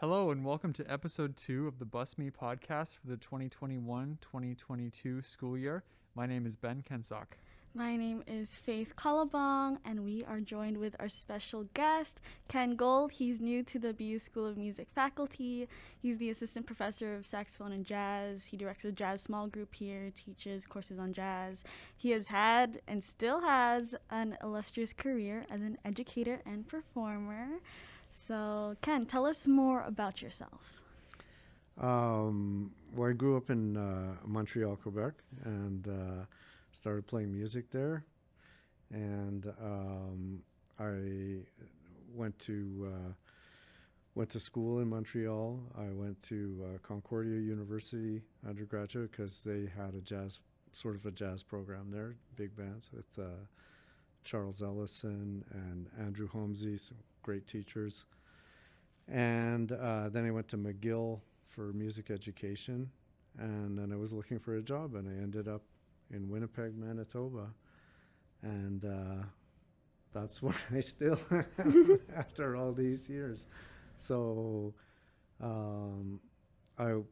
Hello and welcome to episode 2 of the BUSMEA podcast for the 2021-2022 school year. My name is Ben Kensock. My name is Faith Kalabong, and we are joined with our special guest, Ken Gold. He's new to the BU School of Music faculty. He's the assistant professor of saxophone and jazz. He directs a jazz small group here, teaches courses on jazz. He has had and still has an illustrious career as an educator and performer. So, Ken, tell us more about yourself. Well, I grew up in Montreal, Quebec, and started playing music there. And I went to school in Montreal. I went to Concordia University undergraduate because they had a jazz program there, big bands with Charles Ellison and Andrew Holmesy, some great teachers. And then I went to McGill for music education, and then I was looking for a job, and I ended up in Winnipeg, Manitoba, and that's where I still am after all these years. So I've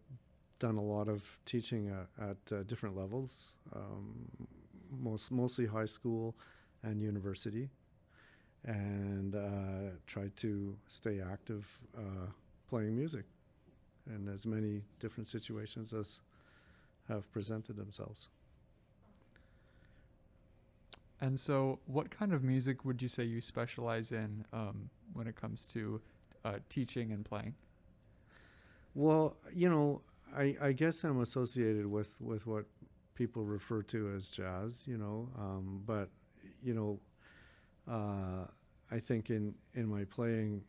done a lot of teaching at different levels, mostly high school and university, and tried to stay active playing music in as many different situations as have presented themselves. And so what kind of music would you say you specialize in when it comes to teaching and playing? Well, I guess I'm associated with what people refer to as jazz, but, I think in my playing,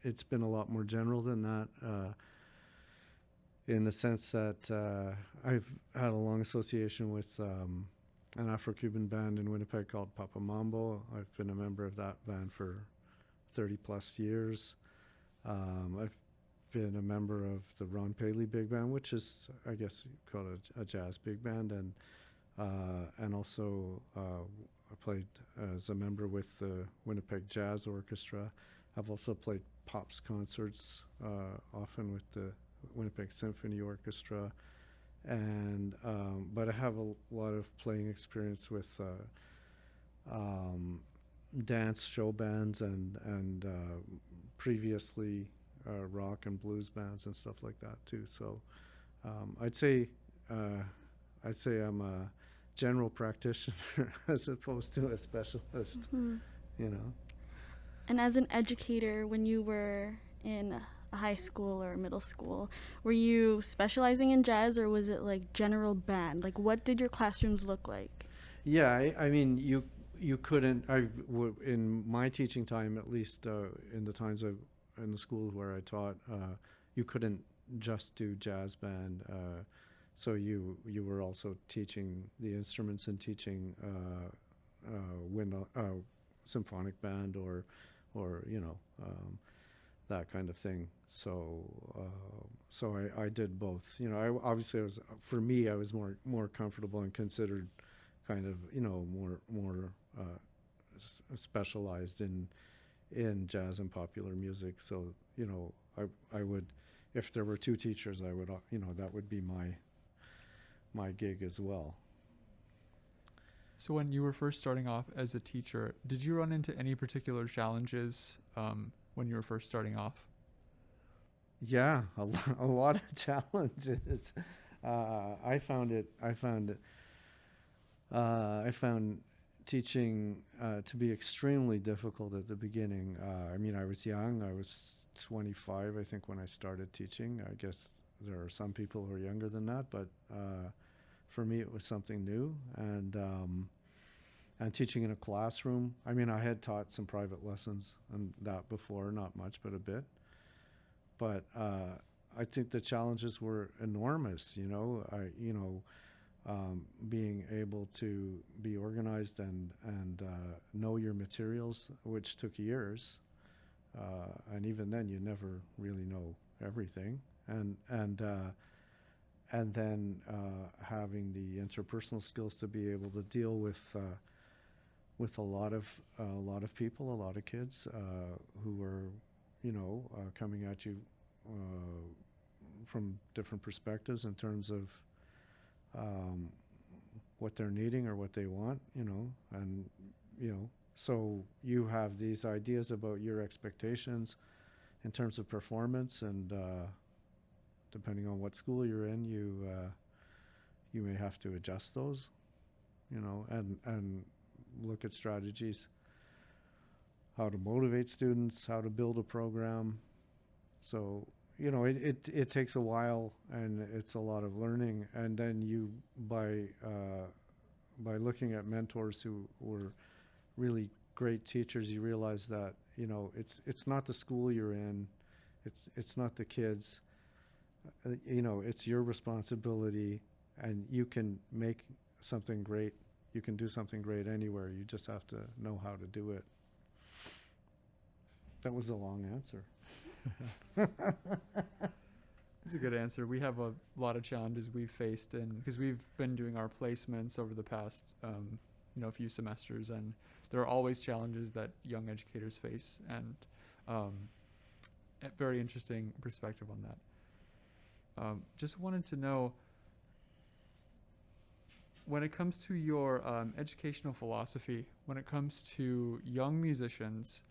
it's been a lot more general than that, in the sense that I've had a long association with an Afro-Cuban band in Winnipeg called Papa Mambo. I've been a member of that band for 30 plus years. I've been a member of the Ron Paley Big Band, which is, I guess, called a jazz big band, and also I played as a member with the Winnipeg Jazz Orchestra. I've also played pops concerts, often with the Winnipeg Symphony Orchestra, and but I have a lot of playing experience with dance show bands and previously rock and blues bands and stuff like that too. So I'd say I'm a general practitioner as opposed to a specialist. Mm-hmm. And as an educator, when you were in a high school or middle school, were you specializing in jazz, or was it like general band? Like, what did your classrooms look like? Yeah, I mean, you couldn't. In my teaching time, at least in the times in the schools where I taught, you couldn't just do jazz band. So you were also teaching the instruments and teaching symphonic band or that kind of thing. So I did both. I was more comfortable and considered kind of more specialized in jazz and popular music. So I would, if there were two teachers, I would that would be my gig as well. So when you were first starting off as a teacher, did you run into any particular challenges when you were first starting off? Yeah, a lot of challenges. I found teaching to be extremely difficult at the beginning. I mean, I was young. I was 25, I think, when I started teaching. I guess there are some people who are younger than that, but for me, it was something new. And teaching in a classroom. I mean, I had taught some private lessons and that before, not much, but a bit. But I think the challenges were enormous. Being able to be organized and know your materials, which took years, and even then, you never really know everything. And then having the interpersonal skills to be able to deal with a lot of people, a lot of kids who were coming at you from different perspectives in terms of what they're needing or what they want, and, so you have these ideas about your expectations in terms of performance, and depending on what school you're in, you may have to adjust those, and look at strategies, how to motivate students, how to build a program. So, it takes a while, and it's a lot of learning. And then you, by looking at mentors who were really great teachers, you realize that, it's not the school you're in, it's not the kids, it's your responsibility, and you can make something great. You can do something great anywhere. You just have to know how to do it. That was a long answer. It's a good answer. We have a lot of challenges we've faced, and because we've been doing our placements over the past, few semesters, and there are always challenges that young educators face, and a very interesting perspective on that. Just wanted to know, when it comes to your educational philosophy, when it comes to young musicians,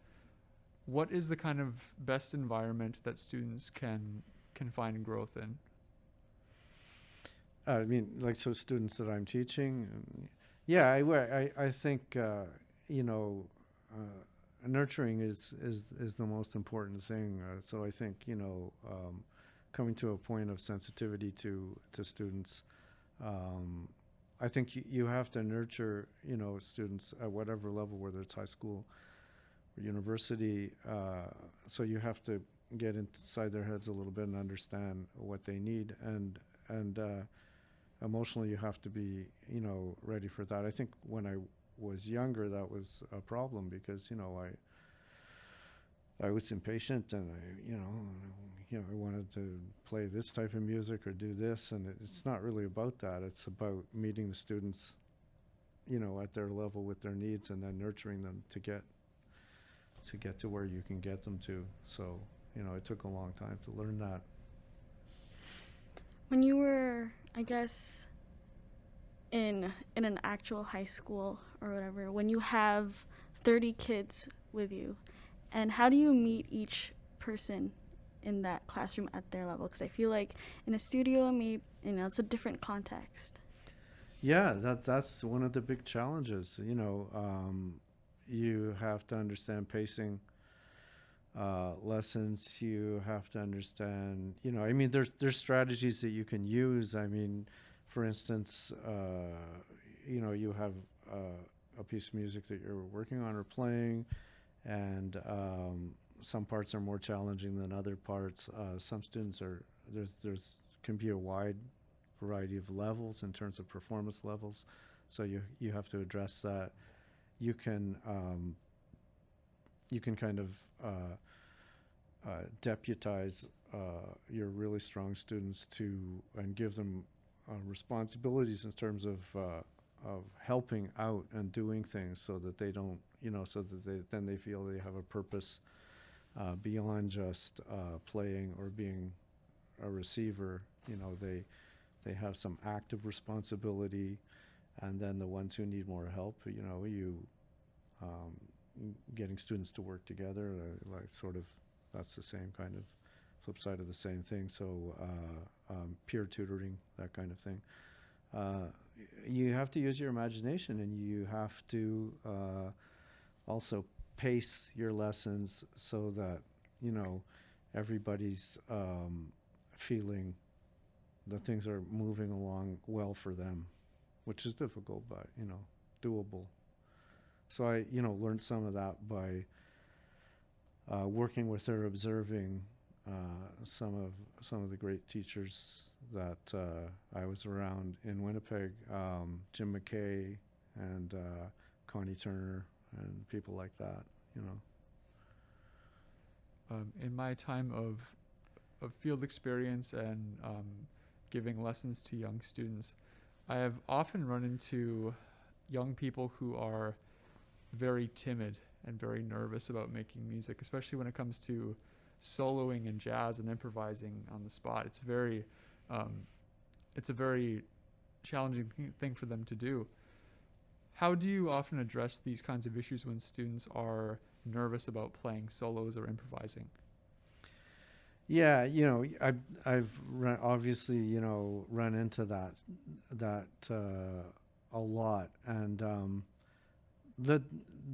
what is the kind of best environment that students can find growth in? I mean, like, so students that I'm teaching, I think, nurturing is the most important thing. So I think, coming to a point of sensitivity to students. I think you have to nurture, students at whatever level, whether it's high school or university. So you have to get inside their heads a little bit and understand what they need, and emotionally you have to be, ready for that. I think when I was younger, that was a problem, because, I was impatient, and I wanted to play this type of music or do this, and it's not really about that. It's about meeting the students, at their level with their needs, and then nurturing them to get to where you can get them to. So, it took a long time to learn that. When you were, I guess, in an actual high school or whatever, when you have 30 kids with you, and how do you meet each person in that classroom at their level? Because I feel like in a studio, maybe, it's a different context. Yeah, that's one of the big challenges. You have to understand pacing lessons. You have to understand, there's strategies that you can use. I mean, for instance, you have a piece of music that you're working on or playing, and some parts are more challenging than other parts. Some students there's can be a wide variety of levels in terms of performance levels, so you have to address that. You can kind of deputize your really strong students and give them responsibilities in terms of helping out and doing things, so that they don't, so that they feel they have a purpose beyond just playing or being a receiver. They have some active responsibility. And then the ones who need more help, getting students to work together, that's the same kind of flip side of the same thing. So peer tutoring, that kind of thing. You have to use your imagination, and you have to also pace your lessons so that, everybody's feeling that things are moving along well for them, which is difficult, but, doable. So I, learned some of that by working with or observing some of the great teachers that I was around in Winnipeg, Jim McKay and Connie Turner and people like that, In my time of field experience and giving lessons to young students, I have often run into young people who are very timid and very nervous about making music, especially when it comes to soloing in jazz and improvising on the spot. It's a very challenging thing for them to do. How do you often address these kinds of issues when students are nervous about playing solos or improvising? Yeah, I've obviously, run into that a lot, and the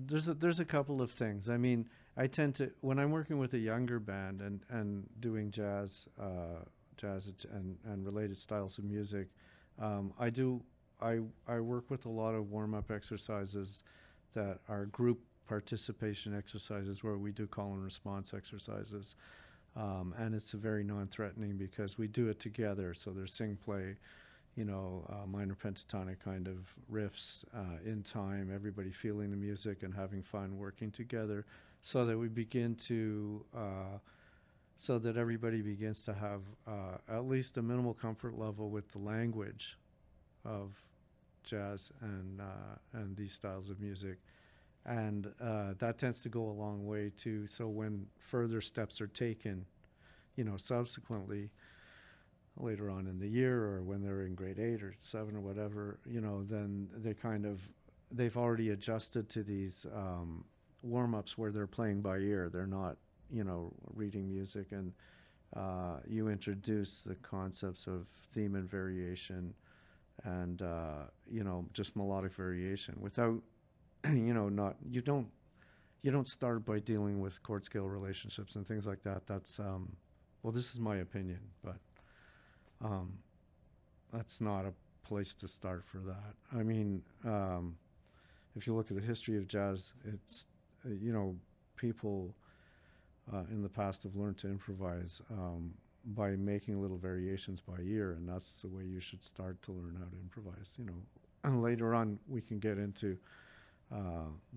there's a couple of things. I mean, I tend to, when I'm working with a younger band and doing and related styles of music, I do I work with a lot of warm-up exercises that are group participation exercises where we do call and response exercises. And it's a very non-threatening because we do it together. So there's sing play, minor pentatonic kind of riffs in time, everybody feeling the music and having fun working together, so that we begin to, so that everybody begins to have at least a minimal comfort level with the language of jazz and these styles of music. And that tends to go a long way too. So when further steps are taken, subsequently, later on in the year, or when they're in grade 8 or 7 or whatever, then they've already adjusted to these warm-ups where they're playing by ear. They're not, reading music, and you introduce the concepts of theme and variation, and just melodic variation without you don't start by dealing with chord scale relationships and things like that. That's well, this is my opinion, but that's not a place to start for that. I mean, if you look at the history of jazz, it's people in the past have learned to improvise by making little variations by ear, and that's the way you should start to learn how to improvise. And later on we can get into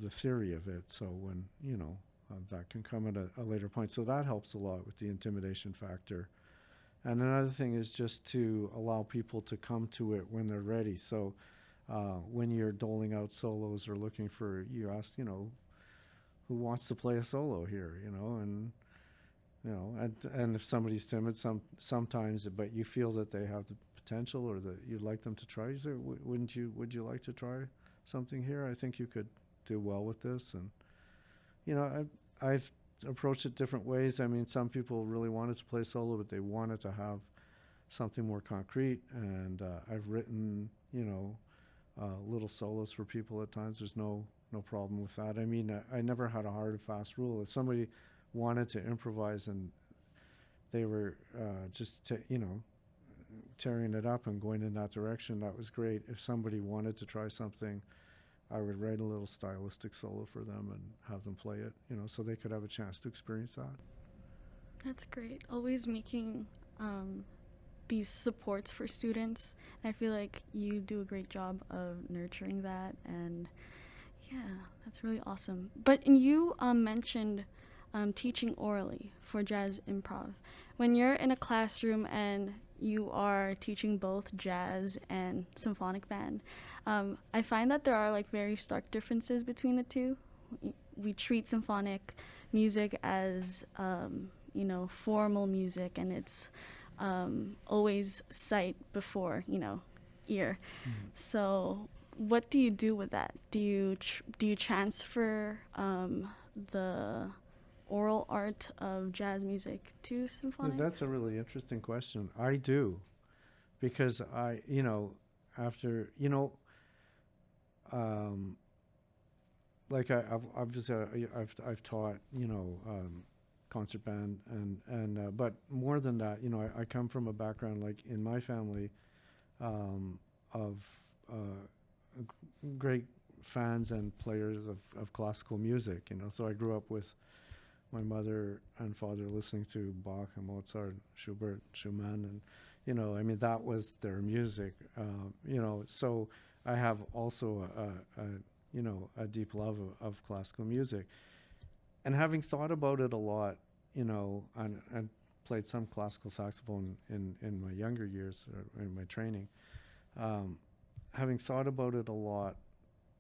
the theory of it. So when, that can come at a later point. So that helps a lot with the intimidation factor. And another thing is just to allow people to come to it when they're ready. So when you're doling out solos or looking for, you ask, who wants to play a solo here, and if somebody's timid, sometimes, but you feel that they have the potential or that you'd like them to try, you say, would you like to try something here? I think you could do well with this. And I've approached it different ways. I mean, some people really wanted to play solo, but they wanted to have something more concrete, and I've written little solos for people at times. There's no problem with that. I mean, I never had a hard and fast rule. If somebody wanted to improvise and they were just tearing it up and going in that direction, that was great. If somebody wanted to try something, I would write a little stylistic solo for them and have them play it, so they could have a chance to experience that. That's great. Always making these supports for students. I feel like you do a great job of nurturing that, and yeah, that's really awesome. But you mentioned teaching orally for jazz improv. When you're in a classroom and you are teaching both jazz and symphonic band, I find that there are like very stark differences between the two. We treat symphonic music as formal music, and it's always sight before ear. Mm-hmm. So what do you do with that? Do you transfer the oral art of jazz music to symphonic? That's a really interesting question. I do, because I, after, like I've obviously I've taught, concert band, and but more than that, I come from a background, like in my family, of great fans and players of classical music, so I grew up with my mother and father listening to Bach and Mozart, Schubert, Schumann, and I mean, that was their music, so I have also a deep love of classical music. And having thought about it a lot, and played some classical saxophone in my younger years, in my training, having thought about it a lot,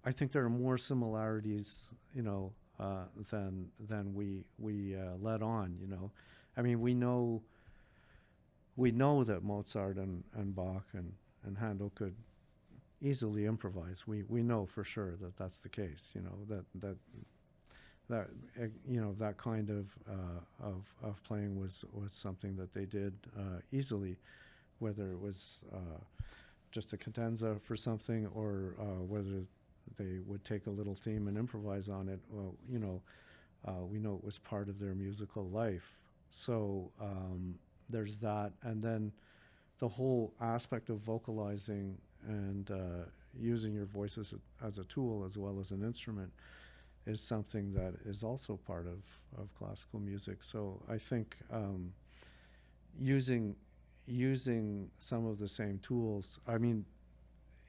I think there are more similarities, than we let on, I mean, we know that Mozart and Bach and Handel could easily improvise. We know for sure that that's the case. You know, that you know, that kind of playing was something that they did easily, whether it was just a cadenza for something, or whether they would take a little theme and improvise on it. Well, you know, we know it was part of their musical life. So there's that, and then the whole aspect of vocalizing and using your voice as a tool as well as an instrument is something that is also part of classical music. So I think using some of the same tools, I mean,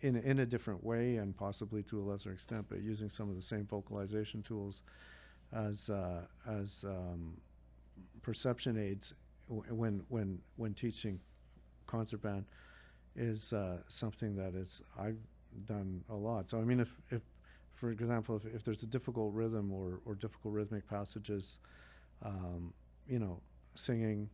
in a different way and possibly to a lesser extent, but using some of the same vocalization tools as perception aids when teaching concert band is something that I've done a lot. So I mean, if for example, if there's a difficult rhythm or difficult rhythmic passages, you know, singing,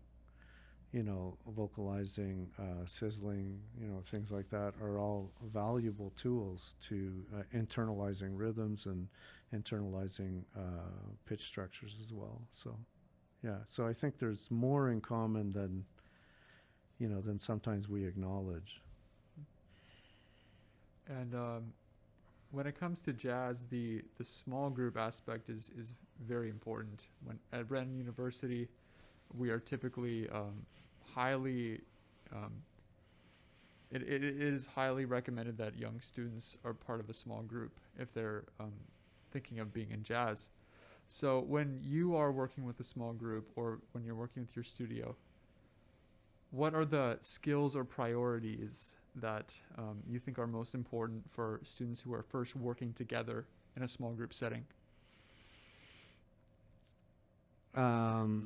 you know, vocalizing, sizzling, you know, things like that are all valuable tools to internalizing rhythms and internalizing pitch structures as well. So, yeah. So I think there's more in common than, you know, than sometimes we acknowledge. And when it comes to jazz, the small group aspect is very important. When at Brandon University, we are typically highly it is highly recommended that young students are part of a small group if they're thinking of being in jazz. So when you are working with a small group or when you're working with your studio, what are the skills or priorities that you think are most important for students who are first working together in a small group setting? The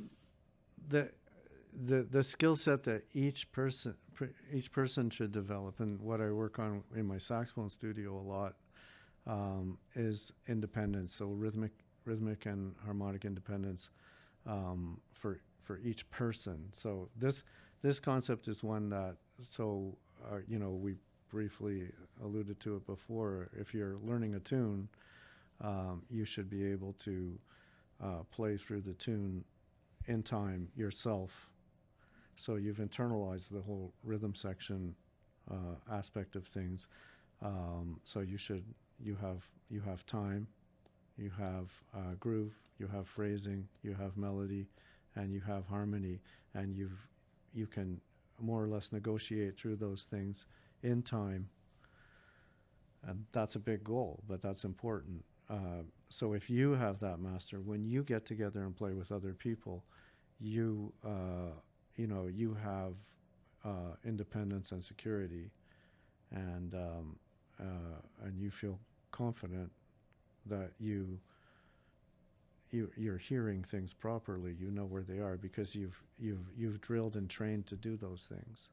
skill set that each person should develop, and what I work on in my saxophone studio a lot, is independence. So rhythmic and harmonic independence for each person. So this concept is one that, so you know, we briefly alluded to it before. If you're learning a tune, you should be able to play through the tune in time yourself. So you've internalized the whole rhythm section aspect of things. So you have time, you have groove, you have phrasing, you have melody, and you have harmony, and you can more or less negotiate through those things in time. And that's a big goal, but that's important. So if you have that master, when you get together and play with other people, you know, you have independence and security, and you feel confident that you're hearing things properly. You know where they are because you've drilled and trained to do those things.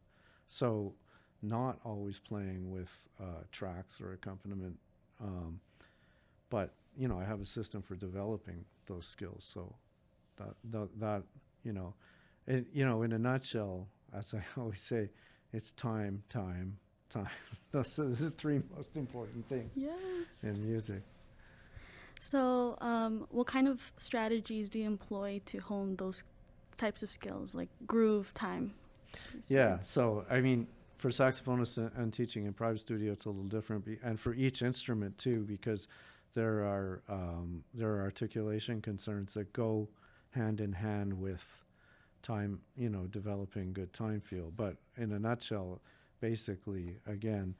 So not always playing with tracks or accompaniment, but you know, I have a system for developing those skills. So that you know, in a nutshell, as I always say, it's time. Those are the three most important things in music. So, what kind of strategies do you employ to hone those types of skills, like groove, time? Yeah, so I mean, for saxophonists and teaching in private studio, it's a little different, and for each instrument too, because there are articulation concerns that go hand in hand with time, you know, developing good time feel. But in a nutshell, basically, again,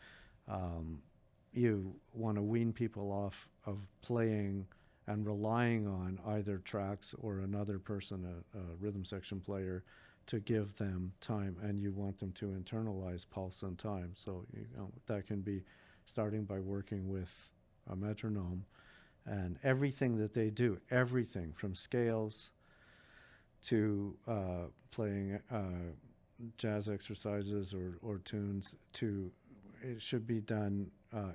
you want to wean people off of playing and relying on either tracks or another person, a rhythm section player, to give them time, and you want them to internalize pulse and time. So you know, that can be starting by working with a metronome, and everything that they do, everything from scales to playing jazz exercises or tunes, to it should be done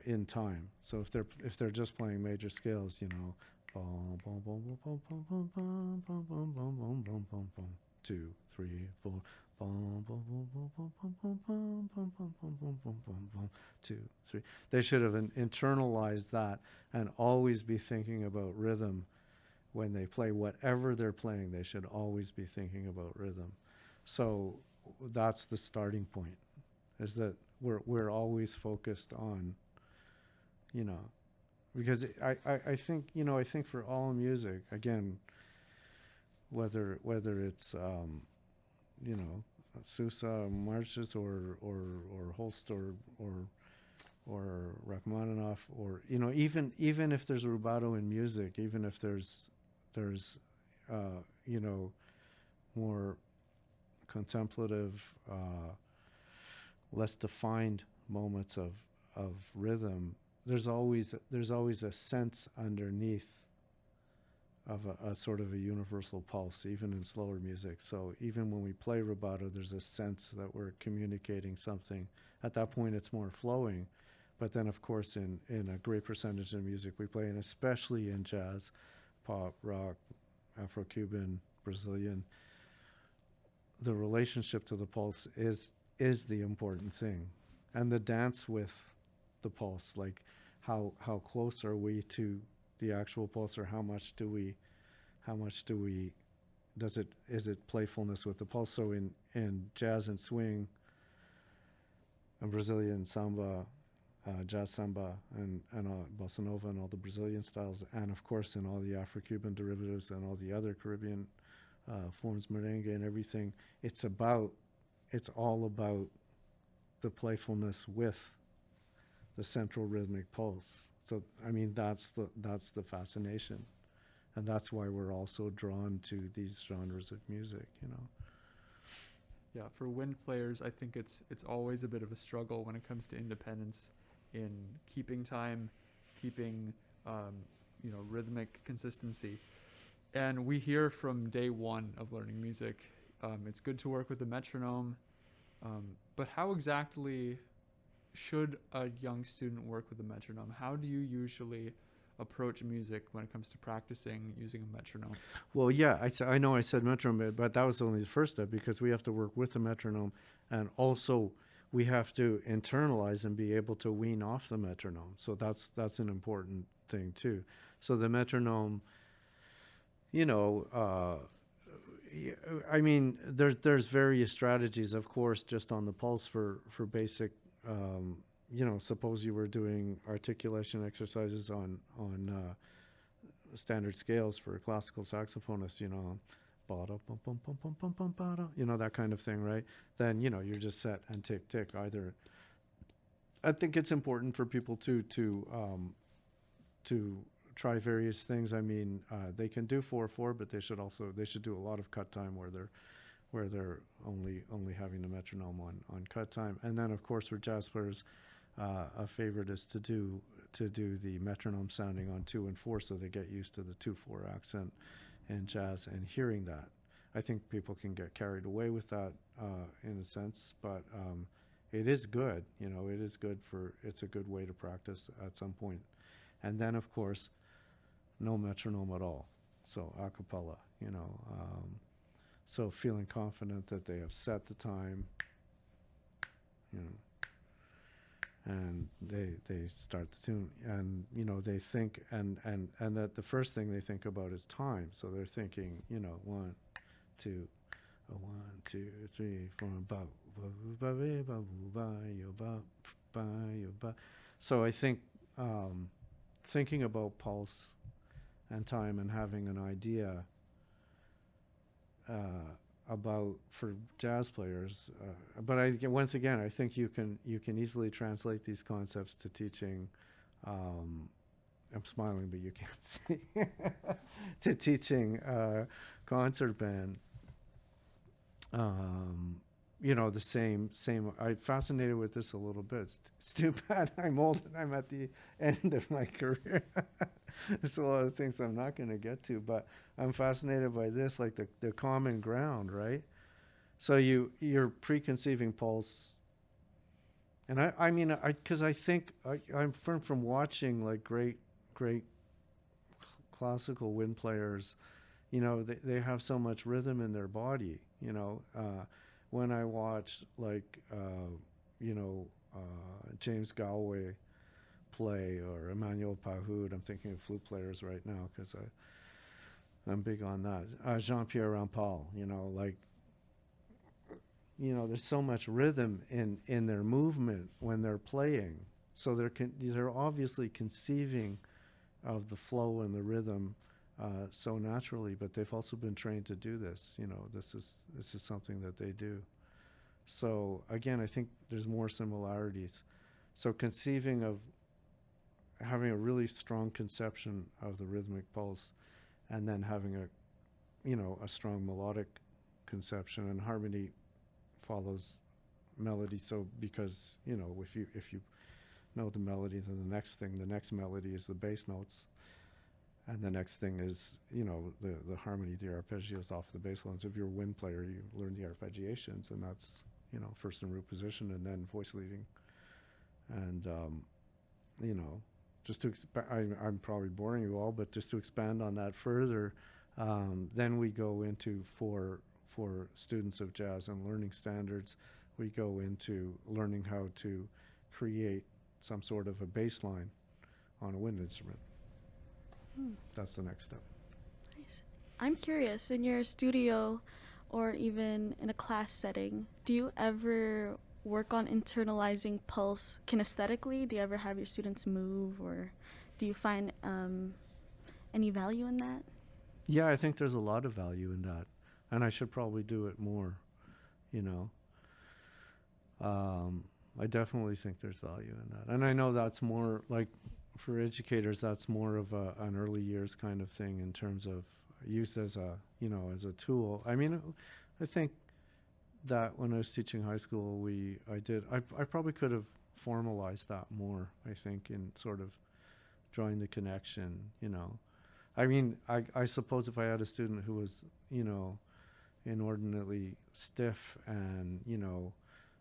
in time. So if they're just playing major scales, you know, 2, 3, 4. Boom, boom, boom, boom, boom, boom, boom, boom, boom, boom, boom, boom, boom, boom, boom. 2, 3. They should have internalized that and always be thinking about rhythm when they play whatever they're playing. They should always be thinking about rhythm. So that's the starting point. Is that we're always focused on, you know, because I think, you know, I think for all music, again, whether it's you know, Sousa marches or Holst or Rachmaninoff, or, you know, even if there's rubato in music, even if there's you know, more contemplative, less defined moments of rhythm, there's always a sense underneath of a sort of a universal pulse, even in slower music. So even when we play rubato, there's a sense that we're communicating something. At that point, it's more flowing. But then, of course, in a great percentage of music we play, and especially in jazz, pop, rock, Afro-Cuban, Brazilian, the relationship to the pulse is the important thing. And the dance with the pulse, like how close are we to the actual pulse, or how much do we is it playfulness with the pulse? So in jazz and swing and Brazilian samba, jazz samba, and bossa nova and all the Brazilian styles, and of course in all the Afro-Cuban derivatives and all the other Caribbean forms, merengue and everything, it's all about the playfulness with the central rhythmic pulse. So I mean, that's the fascination, and that's why we're also drawn to these genres of music, you know. Yeah, for wind players, I think it's always a bit of a struggle when it comes to independence in keeping time, keeping you know, rhythmic consistency. And we hear from day one of learning music, it's good to work with the metronome, but how exactly should a young student work with a metronome? How do you usually approach music when it comes to practicing using a metronome? Well, yeah, I know I said metronome, but that was only the first step, because we have to work with the metronome, and also we have to internalize and be able to wean off the metronome. So that's an important thing too. So the metronome, you know, I mean, there's various strategies, of course, just on the pulse for basic. You know, suppose you were doing articulation exercises on standard scales for a classical saxophonist, you know, you know, that kind of thing, right? Then, you know, you're just set and tick tick. Either, I think it's important for people to try various things. I mean, they can do 4/4, but they should do a lot of cut time where they're only having the metronome on cut time. And then, of course, for jazz players, a favorite is to do the metronome sounding on 2 and 4, so they get used to the 2/4 accent in jazz and hearing that. I think people can get carried away with that in a sense, but it is good. You know, it's a good way to practice at some point. And then, of course, no metronome at all, so a cappella. You know. So feeling confident that they have set the time, you know, and they start the tune, and, you know, they think, and that the first thing they think about is time. So they're thinking, you know, 1, 2, 1, 2, 3, 4, ba ba ba ba ba yo ba. So I think thinking about pulse and time and having an idea about, for jazz players, but once again, I think you can easily translate these concepts to teaching. I'm smiling, but you can't see. To teaching concert band. You know, the same. I'm fascinated with this a little bit. It's too bad I'm old and I'm at the end of my career. There's a lot of things I'm not going to get to, but I'm fascinated by this, like the common ground, right? So you're preconceiving pulse, and I mean, because I think I'm from watching like great classical wind players. You know, they have so much rhythm in their body. You know, when I watch like James Galway play or Emmanuel Pahoud, I'm thinking of flute players right now because I'm big on that. Jean-Pierre Rampal, there's so much rhythm in their movement when they're playing. So they're obviously conceiving of the flow and the rhythm so naturally, but they've also been trained to do this. This is something that they do. So again, I think there's more similarities. So conceiving of having a really strong conception of the rhythmic pulse, and then having a strong melodic conception, and harmony follows melody. So because if you know the melody, then the next melody is the bass notes, and the next thing is the harmony, the arpeggios off the bass lines. If you're a wind player, you learn the arpeggiations, and that's first in root position, and then voice leading, and just to I'm probably boring you all, but just to expand on that further, then we go into for students of jazz and learning standards, we go into learning how to create some sort of a bass line on a wind instrument. That's the next step. Nice. I'm curious, in your studio or even in a class setting, do you ever work on internalizing pulse kinesthetically? Do you ever have your students move, or do you find any value in that? Yeah, I think there's a lot of value in that, and I should probably do it more. I definitely think there's value in that, and I know that's more like for educators. That's more of an early years kind of thing in terms of use as a tool. I mean, I think that when I was teaching high school, I probably could have formalized that more, I think, in sort of drawing the connection, I mean, I suppose if I had a student who was, inordinately stiff and,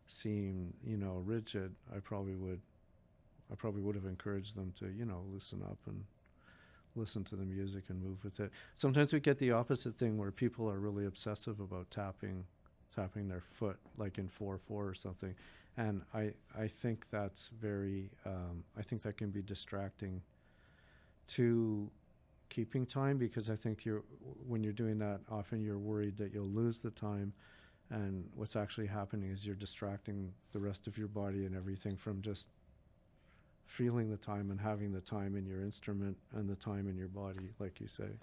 seemed, rigid, I probably would have encouraged them to, loosen up and listen to the music and move with it. Sometimes we get the opposite thing where people are really obsessive about tapping their foot, like in 4/4 or something, and I think that's very I think that can be distracting to keeping time, because I think when you're doing that, often you're worried that you'll lose the time, and what's actually happening is you're distracting the rest of your body and everything from just feeling the time and having the time in your instrument and the time in your body, like you say.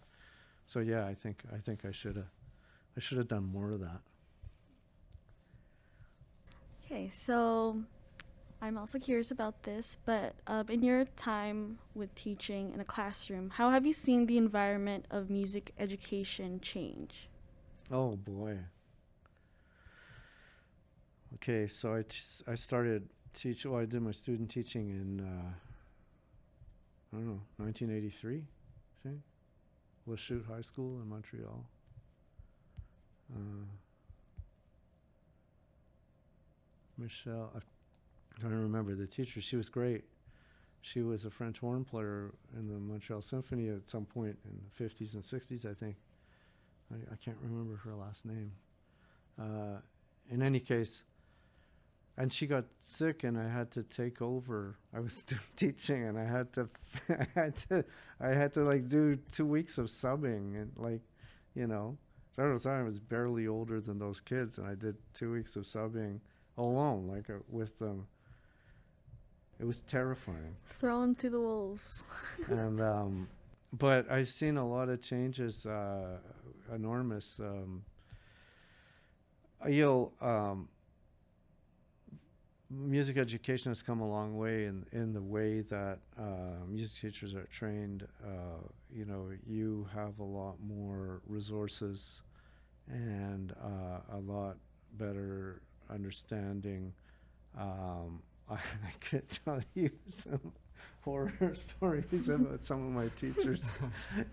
So yeah, I think I should have done more of that. Okay, so I'm also curious about this, but in your time with teaching in a classroom, how have you seen the environment of music education change? Oh boy. Okay, so I started teaching. Well, I did my student teaching in I don't know, 1983, I think. Lachute High School in Montreal. Michelle, I'm trying to remember the teacher. She was great. She was a French horn player in the Montreal Symphony at some point in the 50s and 60s, I think. I can't remember her last name. In any case, and she got sick, and I had to take over. I was still teaching, and I had to like do 2 weeks of subbing, and I was barely older than those kids, and I did 2 weeks of subbing alone, with them. It was terrifying. Thrown to the wolves. And but I've seen a lot of changes, enormous. Music education has come a long way in the way that music teachers are trained. You have a lot more resources and a lot better understanding. I could tell you some horror stories about some of my teachers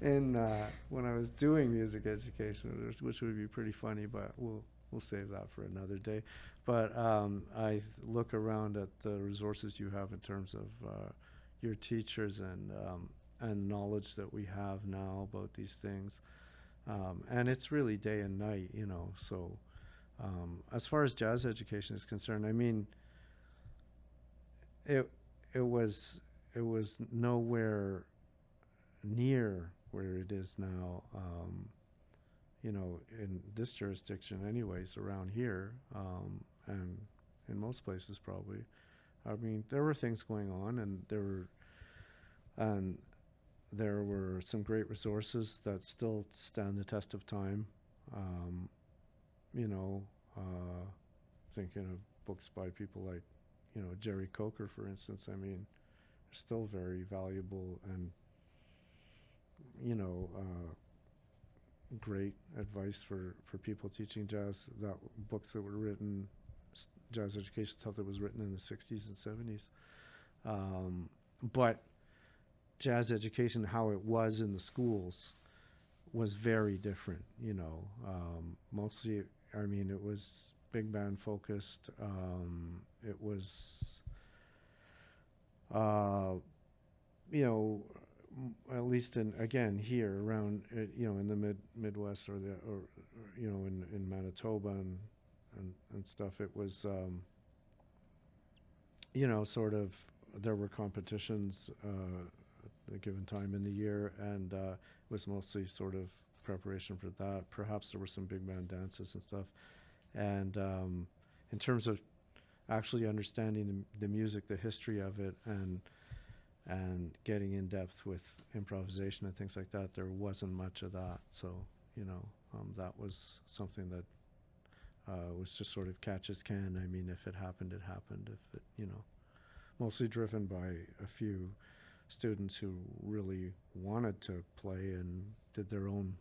when I was doing music education, which would be pretty funny, but we'll save that for another day. But I look around at the resources you have in terms of your teachers and knowledge that we have now about these things, and it's really day and night, So As far as jazz education is concerned, I mean, it was nowhere near where it is now. In this jurisdiction, anyways, around here, and in most places probably. I mean, there were things going on, and there were some great resources that still stand the test of time. Um, you know, thinking of books by people like, Jerry Coker, for instance. I mean, they're still very valuable and, great advice for people teaching jazz. That books that were written, jazz education stuff that was written in the 60s and 70s. But jazz education, how it was in the schools, was very different. Mostly, I mean, it was big band focused. It was, at least here around, in the Midwest or in Manitoba and stuff, it was, sort of, there were competitions at a given time in the year, and it was mostly sort of preparation for that. Perhaps there were some big band dances and stuff. And in terms of actually understanding the music, the history of it, and getting in depth with improvisation and things like that, there wasn't much of that. So, that was something that was just sort of catch as can. I mean, if it happened, it happened. If it, mostly driven by a few students who really wanted to play and did their own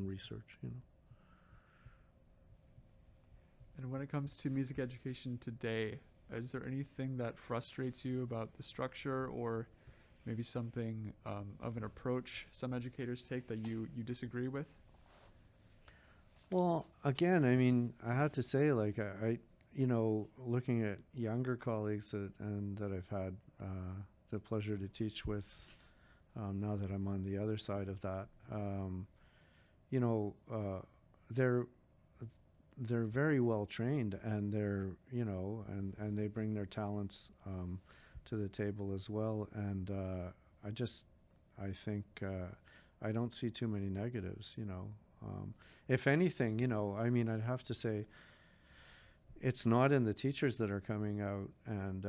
research. And when it comes to music education today, is there anything that frustrates you about the structure, or maybe something of an approach some educators take that you disagree with? Well, again, I mean, I have to say, like, I looking at younger colleagues that I've had the pleasure to teach with, now that I'm on the other side of that, they're very well trained, and they're, and they bring their talents to the table as well. And I think I don't see too many negatives. If anything, I mean, I'd have to say, it's not in the teachers that are coming out and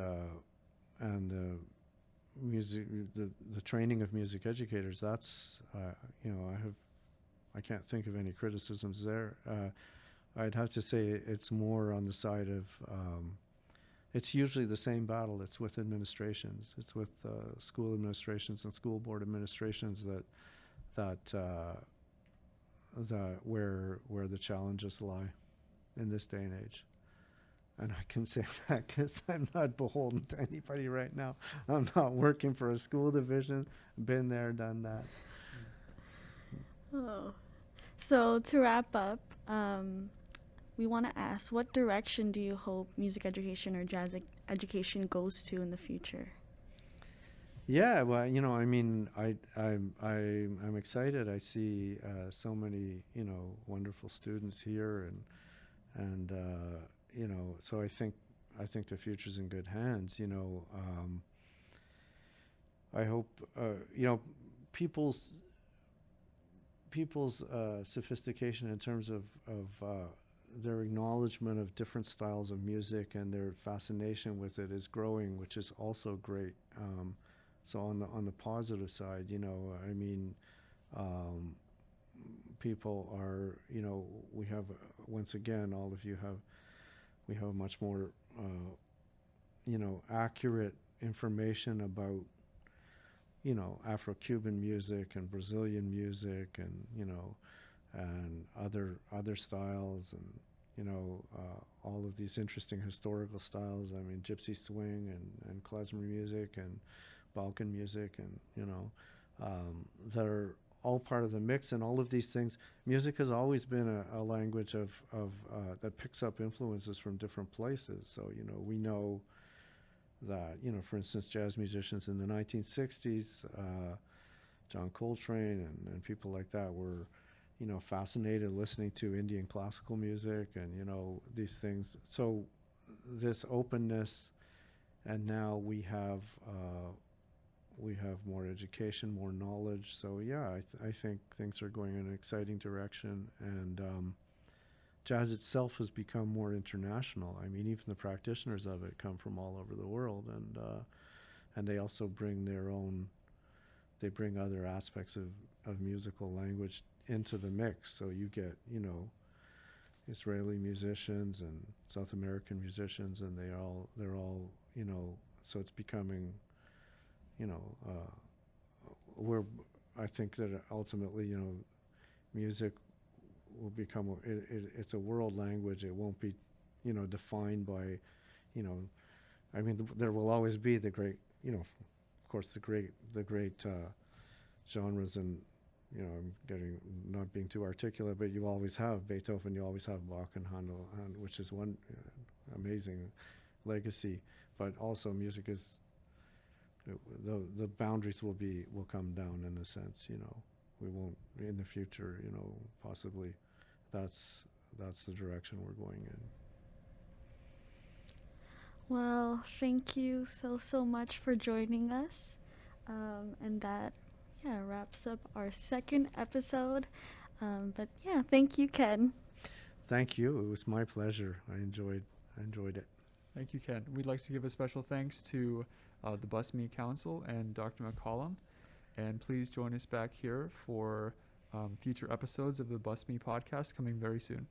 music, the training of music educators. That's I can't think of any criticisms there. I'd have to say it's more on the side of, it's usually the same battle. It's with administrations. It's with school administrations and school board administrations where the challenges lie in this day and age. And I can say that because I'm not beholden to anybody right now. I'm not working for a school division. Been there, done that. Oh. So to wrap up, we want to ask, what direction do you hope music education or jazz education goes to in the future? Yeah, well, I mean, I'm excited. I see so many, wonderful students here, and so I think the future's in good hands. I hope people's sophistication in terms of their acknowledgement of different styles of music and their fascination with it is growing, which is also great. So on the positive side, I mean, people are, we have, once again, all of you we have much more, accurate information about, Afro-Cuban music and Brazilian music and, and other styles and, all of these interesting historical styles. I mean, gypsy swing and klezmer music and Balkan music, and that are all part of the mix. And all of these things, music has always been a language of that picks up influences from different places. So we know that, for instance, jazz musicians in the 1960s, John Coltrane and people like that were, fascinated listening to Indian classical music and, these things. So this openness, and now we have more education, more knowledge. So yeah, I think things are going in an exciting direction, and jazz itself has become more international. I mean, even the practitioners of it come from all over the world, and they also bring they bring other aspects of musical language into the mix. So you get, Israeli musicians and South American musicians, and they're all, so it's becoming, where I think that ultimately, music will become, it's a world language. It won't be, defined by, I mean, there will always be the great, of course, the great genres, and I'm not being too articulate, but you always have Beethoven, you always have Bach and Handel, which is one amazing legacy. But also, music is the boundaries will come down in a sense. We won't in the future. Possibly, that's the direction we're going in. Well, thank you so much for joining us. And that, wraps up our second episode. But yeah, thank you, Ken. Thank you. It was my pleasure. I enjoyed it. Thank you, Ken. We'd like to give a special thanks to the BUSMEA Council and Dr. McCollum. And please join us back here for future episodes of the BUSMEA podcast coming very soon.